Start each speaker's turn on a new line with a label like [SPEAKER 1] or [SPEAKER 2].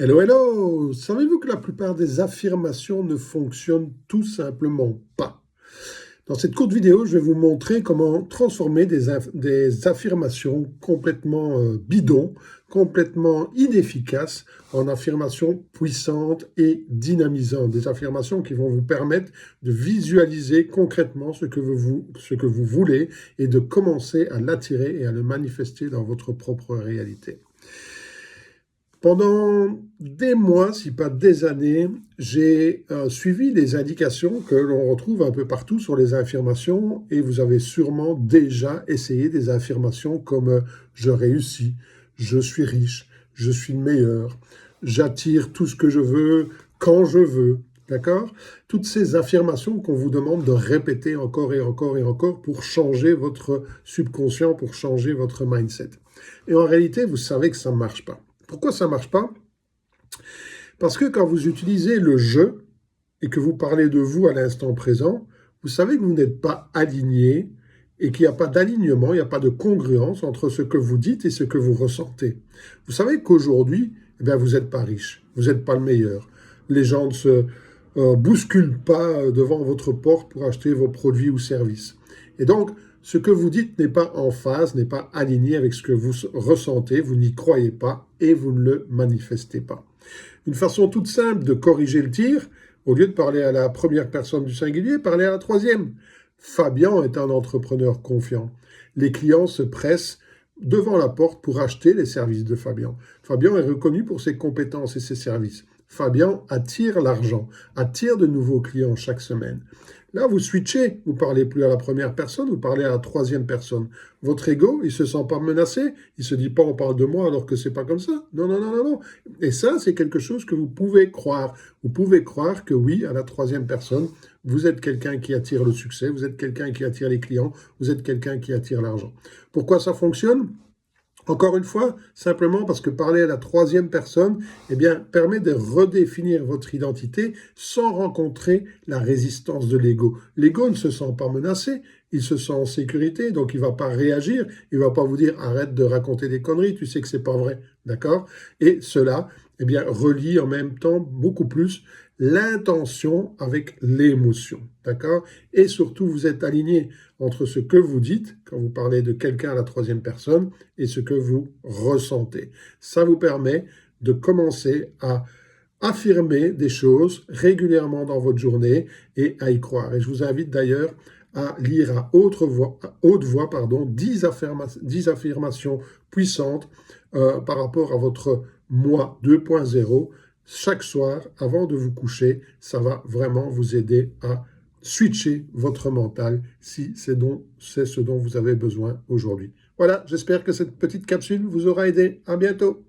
[SPEAKER 1] Hello, hello! Savez-vous que la plupart des affirmations ne fonctionnent tout simplement pas? Dans cette courte vidéo, je vais vous montrer comment transformer des affirmations complètement bidons, complètement inefficaces, en affirmations puissantes et dynamisantes. Des affirmations qui vont vous permettre de visualiser concrètement ce que vous voulez et de commencer à l'attirer et à le manifester dans votre propre réalité. Pendant des mois, si pas des années, j'ai suivi les indications que l'on retrouve un peu partout sur les affirmations et vous avez sûrement déjà essayé des affirmations comme je réussis, je suis riche, je suis le meilleur, j'attire tout ce que je veux quand je veux. D'accord? Toutes ces affirmations qu'on vous demande de répéter encore et encore et encore pour changer votre subconscient, pour changer votre mindset. Et en réalité, vous savez que ça ne marche pas. Pourquoi ça ne marche pas? Parce que quand vous utilisez le « je » et que vous parlez de vous à l'instant présent, vous savez que vous n'êtes pas aligné et qu'il n'y a pas d'alignement, il n'y a pas de congruence entre ce que vous dites et ce que vous ressentez. Vous savez qu'aujourd'hui, vous n'êtes pas riche, vous n'êtes pas le meilleur. Les gens ne se bousculent pas devant votre porte pour acheter vos produits ou services. Et donc, ce que vous dites n'est pas en phase, n'est pas aligné avec ce que vous ressentez, vous n'y croyez pas et vous ne le manifestez pas. Une façon toute simple de corriger le tir, au lieu de parler à la première personne du singulier, parlez à la troisième. Fabian est un entrepreneur confiant. Les clients se pressent devant la porte pour acheter les services de Fabian. Fabian est reconnu pour ses compétences et ses services. Fabian attire l'argent, attire de nouveaux clients chaque semaine. Là, vous switchez, vous ne parlez plus à la première personne, vous parlez à la troisième personne. Votre ego, il ne se sent pas menacé, il ne se dit pas on parle de moi alors que c'est pas comme ça. Non, non, non, non, non. Et ça, c'est quelque chose que vous pouvez croire. Vous pouvez croire que oui, à la troisième personne, vous êtes quelqu'un qui attire le succès, vous êtes quelqu'un qui attire les clients, vous êtes quelqu'un qui attire l'argent. Pourquoi ça fonctionne ? Encore une fois, simplement parce que parler à la troisième personne permet de redéfinir votre identité sans rencontrer la résistance de l'ego. L'ego ne se sent pas menacé, il se sent en sécurité, donc il ne va pas réagir, il ne va pas vous dire « arrête de raconter des conneries, tu sais que ce n'est pas vrai ». D'accord? Et cela relie en même temps beaucoup plus l'intention avec l'émotion, d'accord? Et surtout, vous êtes aligné entre ce que vous dites, quand vous parlez de quelqu'un à la troisième personne, et ce que vous ressentez. Ça vous permet de commencer à affirmer des choses régulièrement dans votre journée et à y croire. Et je vous invite d'ailleurs à lire à haute voix 10 affirmations puissantes par rapport à votre moi 2.0 chaque soir avant de vous coucher. Ça va vraiment vous aider à switcher votre mental si c'est ce dont vous avez besoin aujourd'hui. Voilà, j'espère que cette petite capsule vous aura aidé. À bientôt.